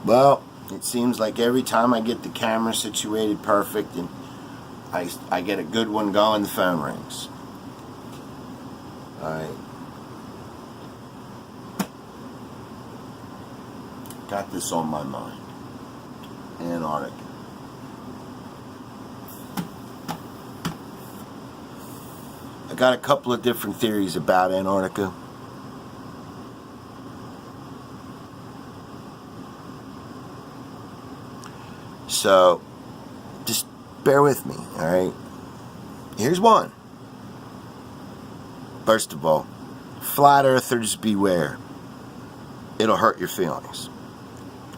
Well, it seems like every time I get the camera situated perfect and I get a good one going, the phone rings. Alright. Got this on my mind. Antarctica. I got a couple of different theories about Antarctica. So, just bear with me, alright? Here's one. First of all, flat earthers beware. It'll hurt your feelings.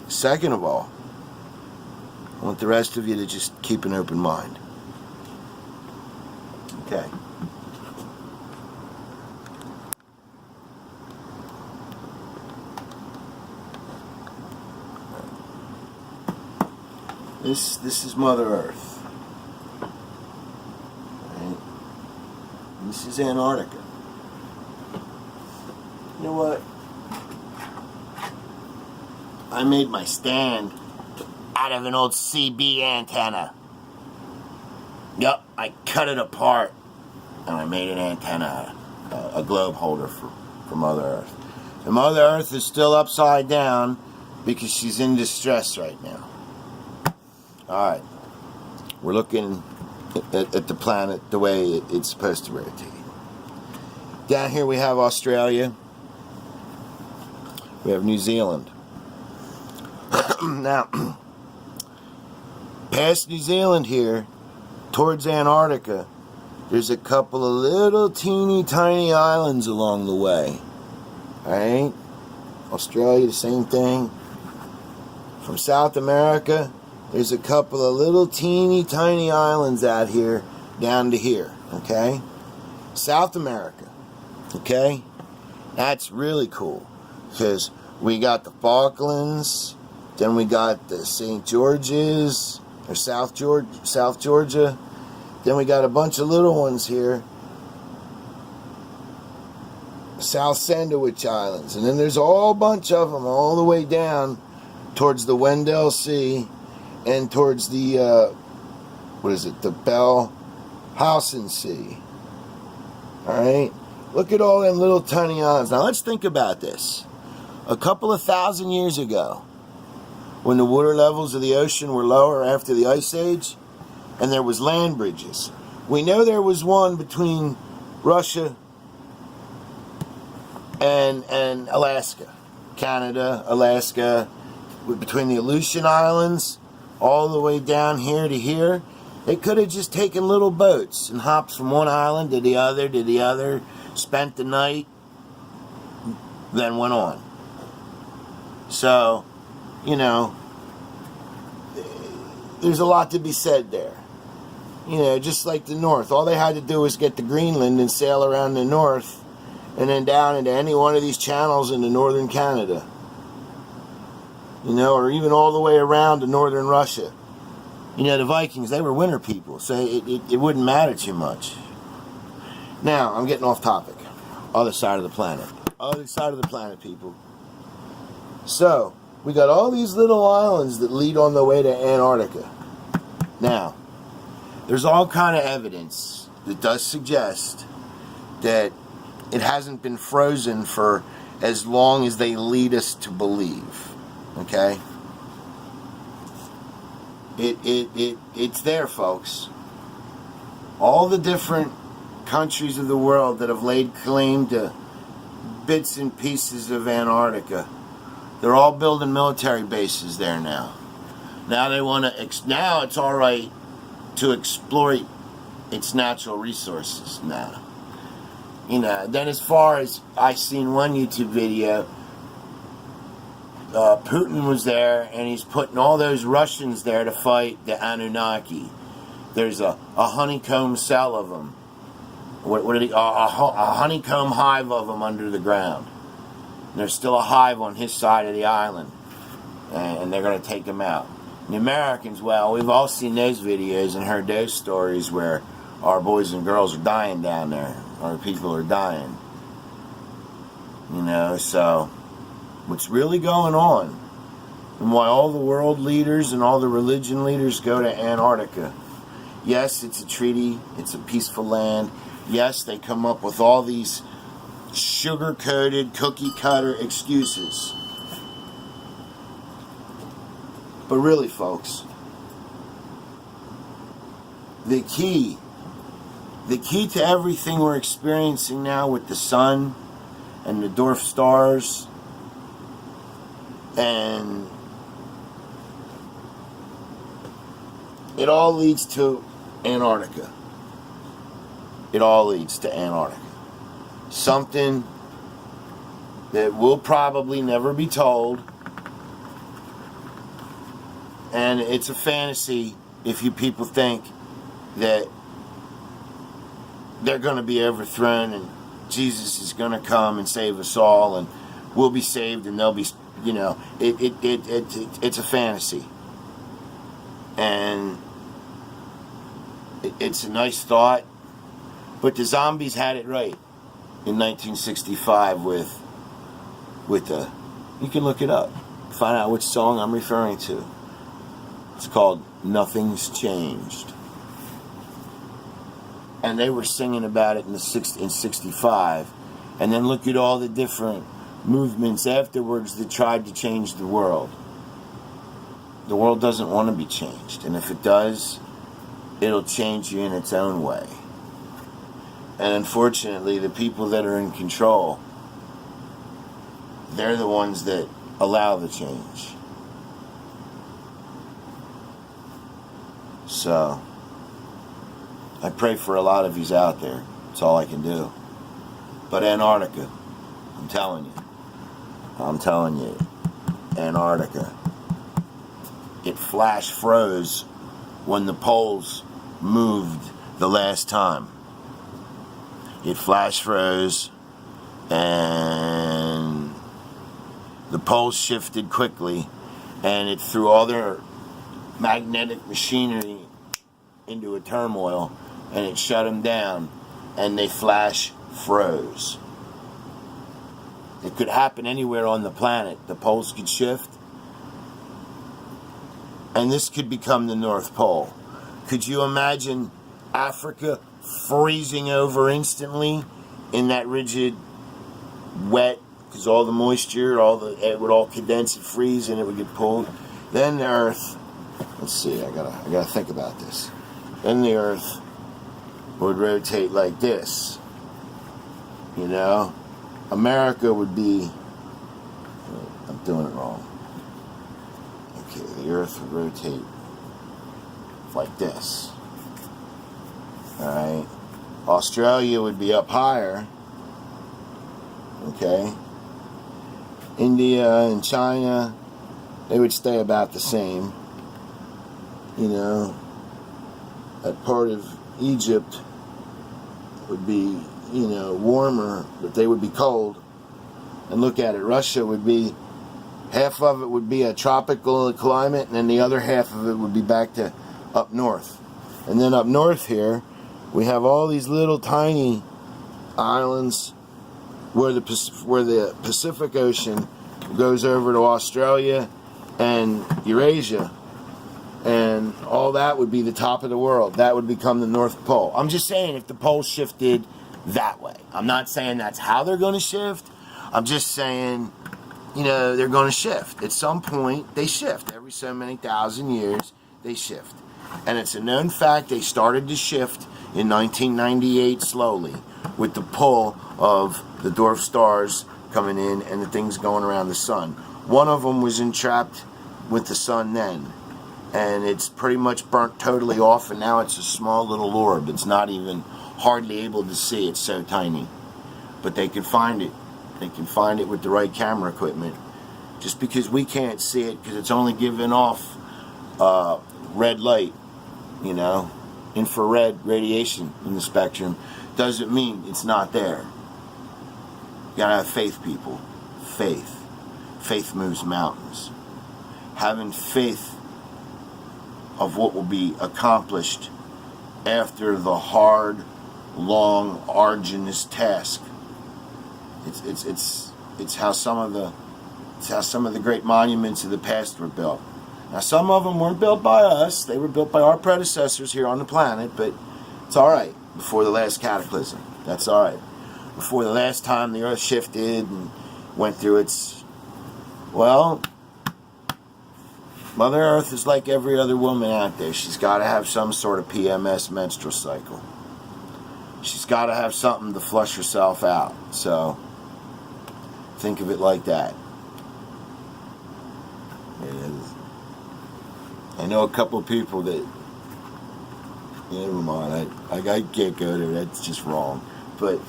Second of all, I want the rest of you to just keep an open mind. Okay. This is Mother Earth. Right? This is Antarctica. You know what? I made my stand out of an old CB antenna. Yup, I cut it apart and I made an antenna, a globe holder for Mother Earth. And Mother Earth is still upside down because she's in distress right now. Alright, we're looking at the planet the way it's supposed to rotate. Down here we have Australia. We have New Zealand. Now, past New Zealand here, towards Antarctica, there's a couple of little teeny tiny islands along the way. Alright? Australia, the same thing. From South America, there's a couple of little teeny tiny islands out here, down to here. Okay? South America. Okay? That's really cool. Because we got the Falklands, then we got the St. George's, or South Georgia. Then we got a bunch of little ones here. South Sandwich Islands. And then there's a whole bunch of them all the way down towards the Weddell Sea and towards the, the Bellhausen Sea. Alright? Look at all them little tiny islands. Now let's think about this. A couple of thousand years ago, when the water levels of the ocean were lower after the Ice Age, and there was land bridges. We know there was one between Russia and Alaska. Canada, Alaska, between the Aleutian Islands, all the way down here to here. They could have just taken little boats and hopped from one island to the other, spent the night, then went on. So, you know, there's a lot to be said there. You know, just like the North. All they had to do was get to Greenland and sail around the North and then down into any one of these channels into northern Canada. You know, or even all the way around to northern Russia. You know, the Vikings, they were winter people, so it wouldn't matter too much. Now, I'm getting off topic. Other side of the planet. Other side of the planet, people. So, we got all these little islands that lead on the way to Antarctica. Now, there's all kind of evidence that does suggest that it hasn't been frozen for as long as they lead us to believe. Okay? It's there, folks. All the different countries of the world that have laid claim to bits and pieces of Antarctica, they're all building military bases there now. Now they want to. Now it's all right to exploit its natural resources. Now, you know. Then, as far as I seen one YouTube video, Putin was there, and he's putting all those Russians there to fight the Anunnaki. There's a honeycomb cell of them. A honeycomb hive of them under the ground. And there's still a hive on his side of the island, and they're going to take them out. The Americans, well, we've all seen those videos and heard those stories where our boys and girls are dying down there, our people are dying. You know, so what's really going on and why all the world leaders and all the religion leaders go to Antarctica. Yes, it's a treaty. It's a peaceful land. Yes, they come up with all these sugar-coated, cookie-cutter excuses. But really, folks, the key to everything we're experiencing now with the sun and the dwarf stars and it all leads to Antarctica. It all leads to Antarctica. Something that will probably never be told. And it's a fantasy if you people think that they're going to be overthrown and Jesus is going to come and save us all and we'll be saved and they'll be, it's a fantasy. And it's a nice thought, but the zombies had it right in 1965 with you can look it up, find out which song I'm referring to. It's called Nothing's Changed. And they were singing about it in 65, and then look at all the different movements afterwards that tried to change the world. The world doesn't want to be changed, and if it does, it'll change you in its own way. And unfortunately, the people that are in control, they're the ones that allow the change. So, I pray for a lot of yous out there. That's all I can do. But Antarctica, I'm telling you, Antarctica, it flash froze when the poles moved the last time. It flash froze and the poles shifted quickly and it threw all their magnetic machinery into a turmoil and it shut them down and they flash froze. It could happen anywhere on the planet. The poles could shift and this could become the North Pole. Could you imagine Africa freezing over instantly in that rigid, wet, because all the moisture, it would all condense and freeze and it would get pulled. Then the Earth, let's see, I gotta think about this. Then the Earth would rotate like this. You know? America would be, I'm doing it wrong. Okay, the Earth would rotate like this. Alright? Australia would be up higher. Okay? India and China, they would stay about the same. You know, that part of Egypt would be, warmer, but they would be cold. And look at it, Russia would be, half of it would be a tropical climate, and then the other half of it would be back to up north. And then up north here, we have all these little tiny islands where the Pacific Ocean goes over to Australia and Eurasia. And all that would be the top of the world. That would become the North Pole. I'm just saying if the poles shifted that way. I'm not saying that's how they're going to shift. I'm just saying, they're going to shift. At some point, they shift. Every so many thousand years, they shift. And it's a known fact they started to shift in 1998 slowly with the pull of the dwarf stars coming in and the things going around the sun. One of them was entrapped with the sun then. And it's pretty much burnt totally off, and now it's a small little orb. It's not even hardly able to see. It's so tiny. But they can find it. They can find it with the right camera equipment. Just because we can't see it, because it's only giving off red light, infrared radiation in the spectrum, doesn't mean it's not there. You gotta have faith, people. Faith. Faith moves mountains. Having faith of what will be accomplished after the hard, long, arduous task. It's how some of the It's how some of the great monuments of the past were built. Now, some of them weren't built by us. They were built by our predecessors here on the planet, but it's all right before the last cataclysm. That's all right. Before the last time the Earth shifted and went through its... Well, Mother Earth is like every other woman out there. She's got to have some sort of PMS menstrual cycle. She's got to have something to flush herself out. So, think of it like that. I know a couple of people that... Never mind, I can't go there. That's just wrong. But,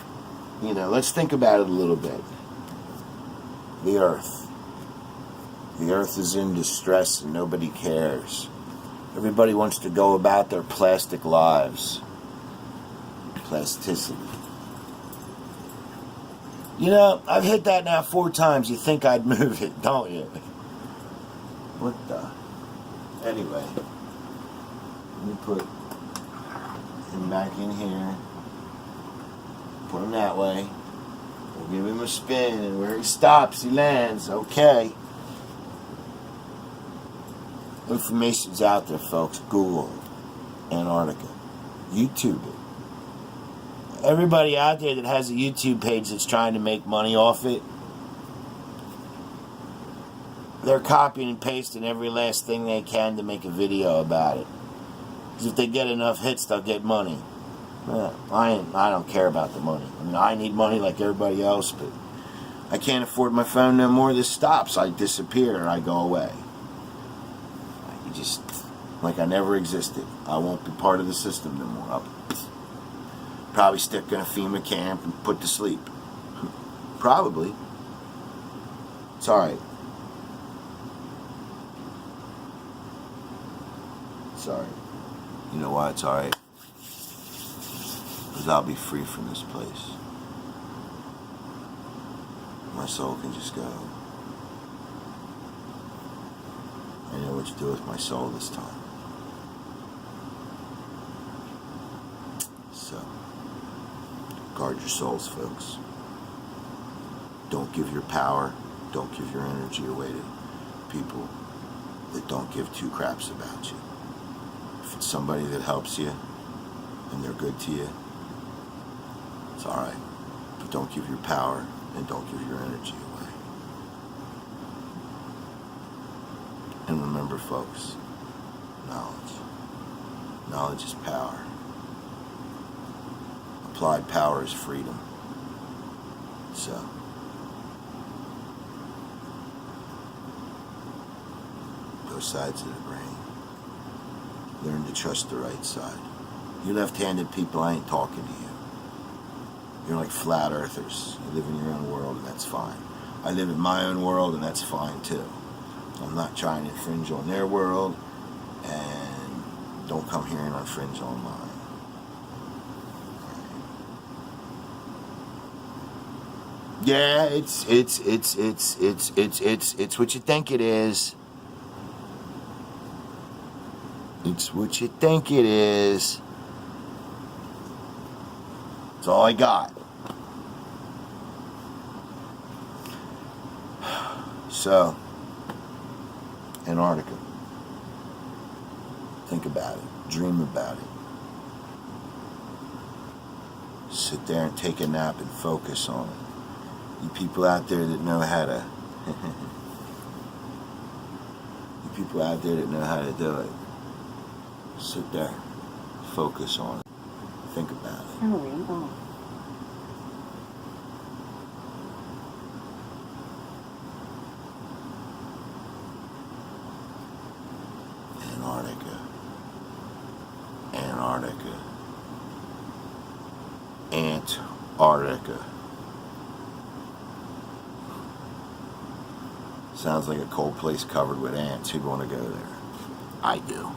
let's think about it a little bit. The Earth. The Earth is in distress and nobody cares. Everybody wants to go about their plastic lives. Plasticity. I've hit that now 4 times. You think I'd move it, don't you? What the... Anyway. Let me put him back in here. Put him that way. We'll give him a spin, and where he stops, he lands. Okay. Information's out there, folks. Google Antarctica. YouTube it. Everybody out there that has a YouTube page that's trying to make money off it, they're copying and pasting every last thing they can to make a video about it. Because if they get enough hits, they'll get money. I don't care about the money. I need money like everybody else, but I can't afford my phone no more. This stops. I disappear. I go away. Just like I never existed. I won't be part of the system no more. I'll probably stick in a FEMA camp and put to sleep. Probably. It's alright. It's alright. You know why it's alright? Because I'll be free from this place. My soul can just go. I know what to do with my soul this time. So, guard your souls, folks. Don't give your power, don't give your energy away to people that don't give 2 craps about you. If it's somebody that helps you and they're good to you, it's alright. But don't give your power and don't give your energy away. And remember, folks, knowledge. Knowledge is power. Applied power is freedom. So, both sides of the brain. Learn to trust the right side. You left-handed people, I ain't talking to you. You're like flat earthers. You live in your own world, and that's fine. I live in my own world, and that's fine, too. I'm not trying to infringe on their world, and don't come here and infringe on mine. Yeah, it's what you think it is. It's what you think it is. That's all I got. So, Antarctica. Think about it. Dream about it. Sit there and take a nap and focus on it. You people out there that know how to... you people out there that know how to do it. Sit there. Focus on it. Think about it. Powering off. Antarctica. Antarctica. Antarctica. Sounds like a cold place covered with ants. Who'd want to go there? I do.